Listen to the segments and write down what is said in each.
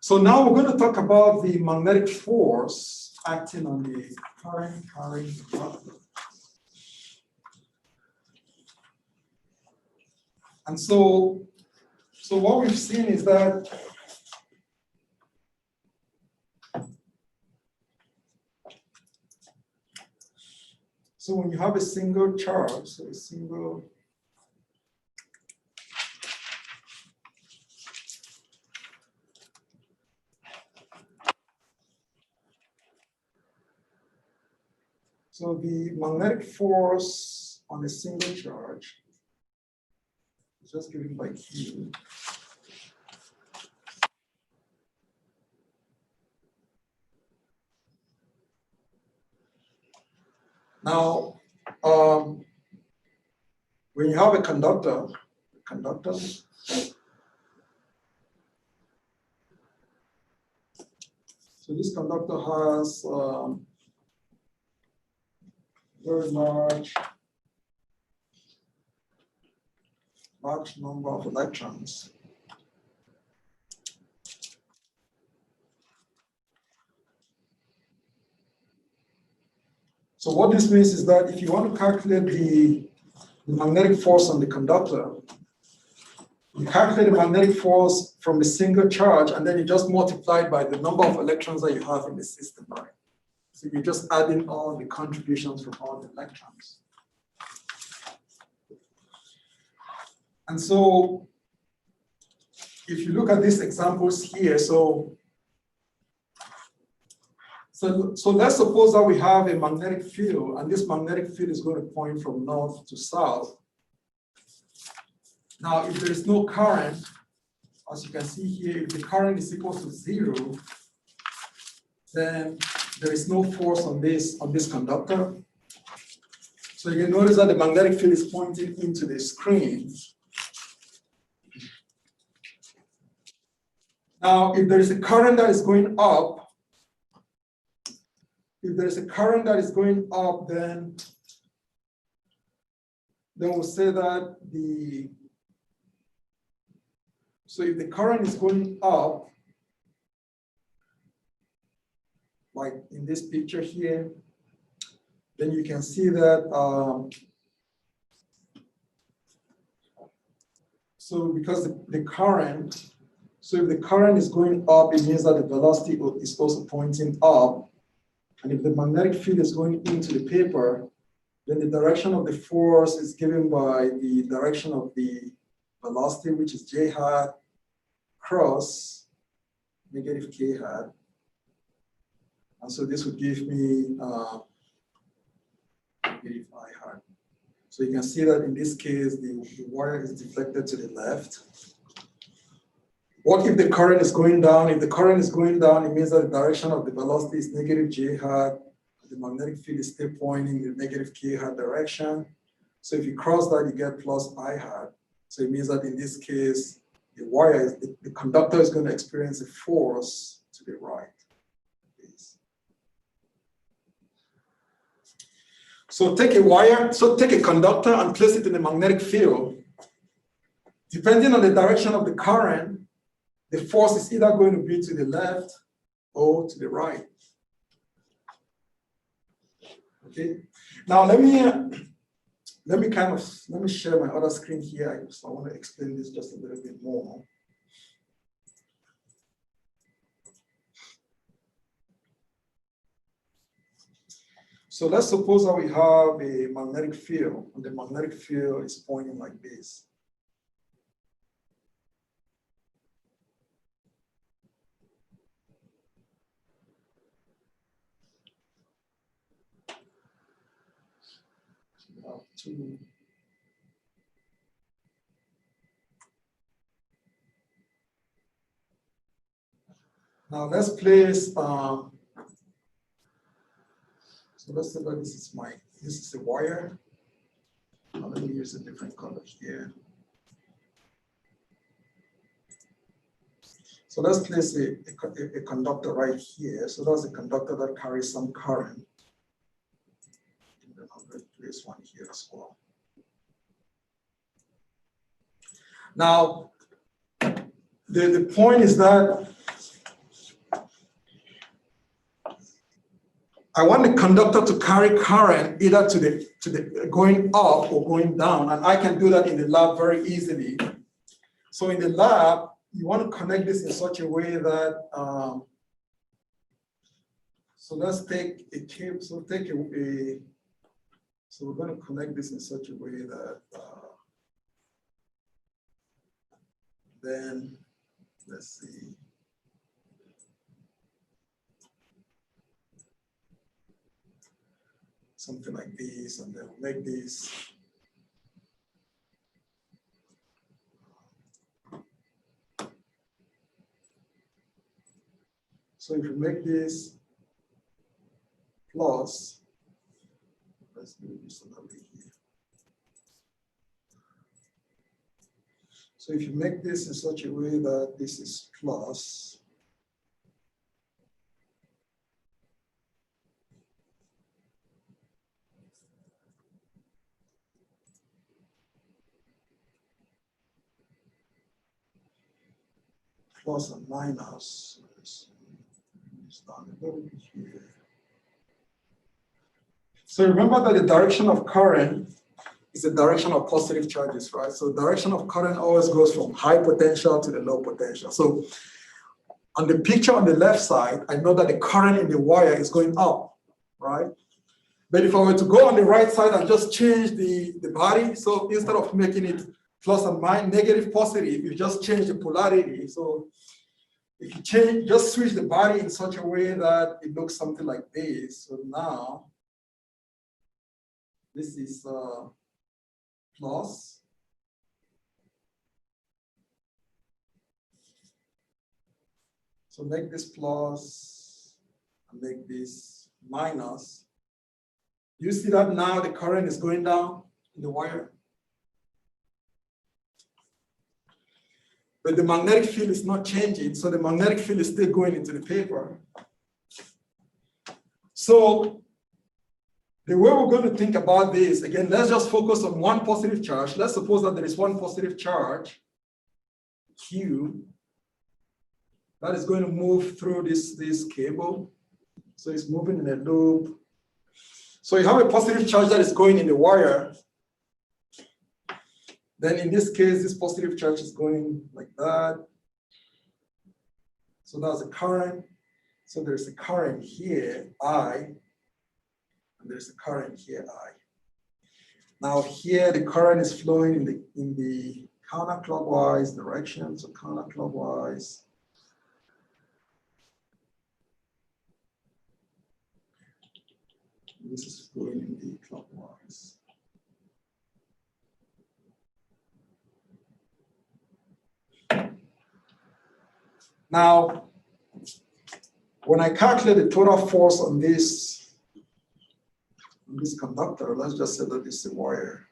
So now we're going to talk about the magnetic force acting on the current carrying conductor. And so what we've seen is that when you have a single charge, so a single so the magnetic force on a single charge is just given by Q. Now, when you have a conductor, so this conductor has very large number of electrons. So what this means is that if you want to calculate the magnetic force on the conductor, you calculate the magnetic force from a single charge, and then you just multiply it by the number of electrons that you have in the system, right? So you're just adding all the contributions from all the electrons. And so if you look at these examples here, so let's suppose that we have a magnetic field, and this magnetic field is going to point from north to south. Now, if there is no current, as you can see here, if the current is equal to 0, then there is no force on this conductor. So you can notice that the magnetic field is pointing into the screen. Now, if there is a current that is going up, then we'll say that so if the current is going up, like in this picture here, then you can see that, so because the current, so if the current is going up, it means that the velocity is also pointing up. And if the magnetic field is going into the paper, then the direction of the force is given by the direction of the velocity, which is j hat cross negative k hat. And so this would give me negative I hat. So you can see that in this case, the wire is deflected to the left. What if the current is going down? If the current is going down, it means that the direction of the velocity is negative j hat. The magnetic field is still pointing in the negative k hat direction. So if you cross that, you get plus I hat. So it means that in this case, the conductor is going to experience a force to the right. So take a conductor and place it in a magnetic field. Depending on the direction of the current, the force is either going to be to the left or to the right. Okay. Now let me share my other screen here. So I want to explain this just a little bit more. So let's suppose that we have a magnetic field, and the magnetic field is pointing like this. Now let's place, so let's say that this is a wire. Now let me use a different color here. So let's place a conductor right here. So that's a conductor that carries some current. And then I'm going to place one here as well. Now, the point is that I want the conductor to carry current either to the going up or going down, and I can do that in the lab very easily. So in the lab, you want to connect this in such a way that, so let's take a cable, so so we're going to connect this in such a way that, then, let's see. Something like this, and then make this. So if you make this plus, let's do this another way here. So if you make this in such a way that this is plus, plus and minus, down a little bit here. So remember that the direction of current is the direction of positive charges, right? So direction of current always goes from high potential to the low potential. So on the picture on the left side, I know that the current in the wire is going up, right? But if I were to go on the right side and just change the body, so instead of making it plus and minus, negative, positive, you just change the polarity. So if you change, just switch the body in such a way that it looks something like this. So now, this is plus. So make this plus and make this minus. You see that now the current is going down in the wire? But the magnetic field is not changing, so the magnetic field is still going into the paper. So the way we're going to think about this, again, let's just focus on one positive charge. Let's suppose that there is one positive charge, Q, that is going to move through this cable. So it's moving in a loop. So you have a positive charge that is going in the wire. Then in this case, this positive charge is going like that. So that's a current. So there's a current here, I, and there's a current here, I. Now here, the current is flowing in the counterclockwise direction, so counterclockwise. This is flowing in the clockwise. Now, when I calculate the total force on this conductor, let's just say that this is a wire.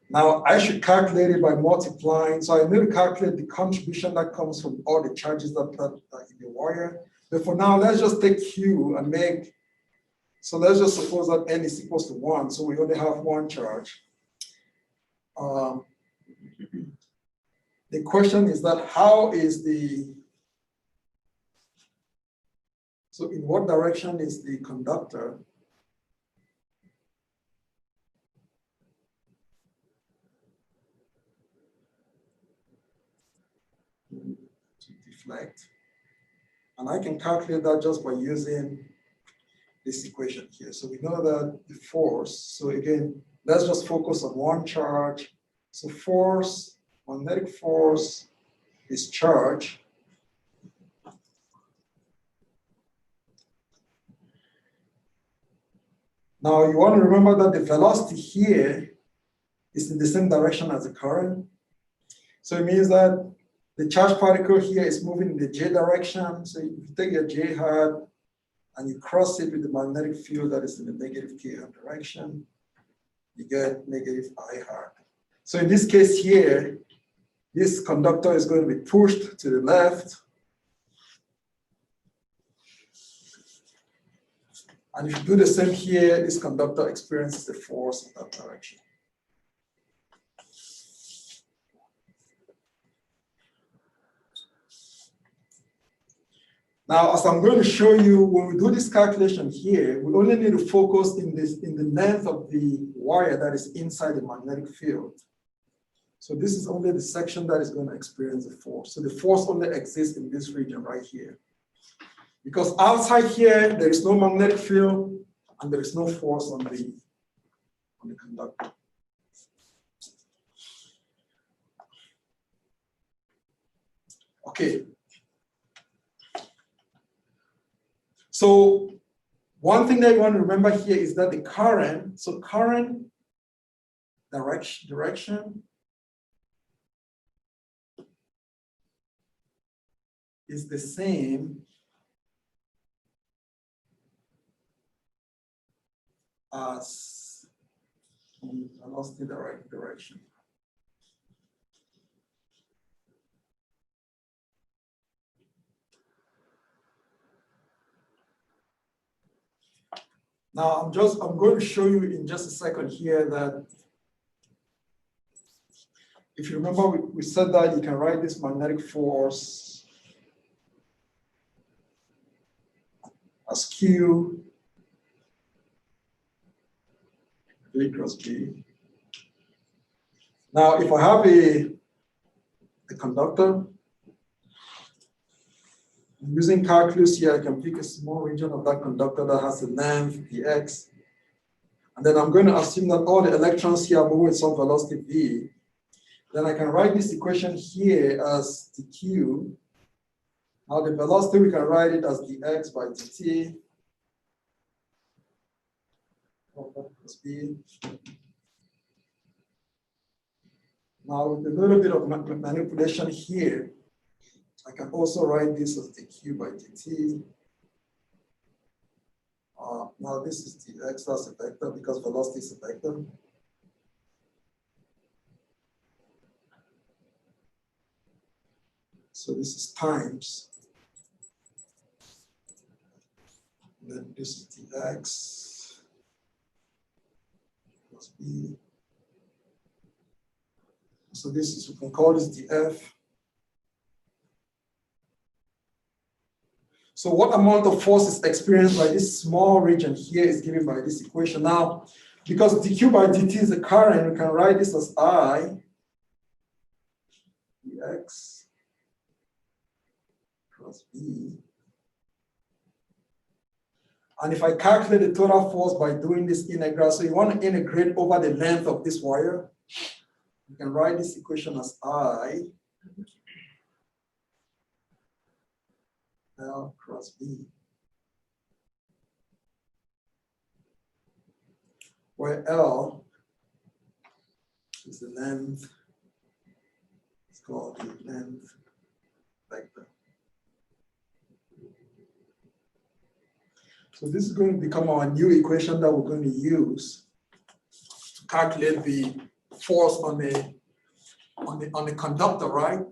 Now, I should calculate it by multiplying. So I need to calculate the contribution that comes from all the charges that are in the wire. But for now, let's just take Q and make, so let's just suppose that N is equals to 1. So we only have one charge. The question is that how is so in what direction is the conductor? To deflect. And I can calculate that just by using this equation here. So we know that the force, so again, let's just focus on one charge. So force, magnetic force is charge. Now you want to remember that the velocity here is in the same direction as the current. So it means that the charged particle here is moving in the J direction. So if you take your J hat and you cross it with the magnetic field that is in the negative K hat direction, you get negative I hat. So in this case here, this conductor is going to be pushed to the left. And if you do the same here, this conductor experiences the force in that direction. Now, as I'm going to show you, when we do this calculation here, we only need to focus in the length of the wire that is inside the magnetic field. So this is only the section that is going to experience the force. So the force only exists in this region right here. Because outside here, there is no magnetic field and there is no force on the conductor. Okay. So one thing that you want to remember here is that the current, so current direction is the same as velocity direction. Now I'm going to show you in just a second here that if you remember we said that you can write this magnetic force as Q V cross B. Now if I have a conductor, using calculus here, I can pick a small region of that conductor that has a length, the x. And then I'm going to assume that all the electrons here are moving with some velocity v. Then I can write this equation here as the q. Now the velocity, we can write it as the x by dt. Now with a little bit of manipulation here, I can also write this as the q by dt. Now this is the x as a vector because velocity is a vector. So this is times. Then this is the x plus b. So this is, we can call this the f. So what amount of force is experienced by this small region here is given by this equation. Now, because dq by dt is the current, we can write this as I dx plus b. And if I calculate the total force by doing this integral, so you want to integrate over the length of this wire, you can write this equation as I L cross B, where L is the length, it's called the length vector. So this is going to become our new equation that we're going to use to calculate the force on the conductor, right?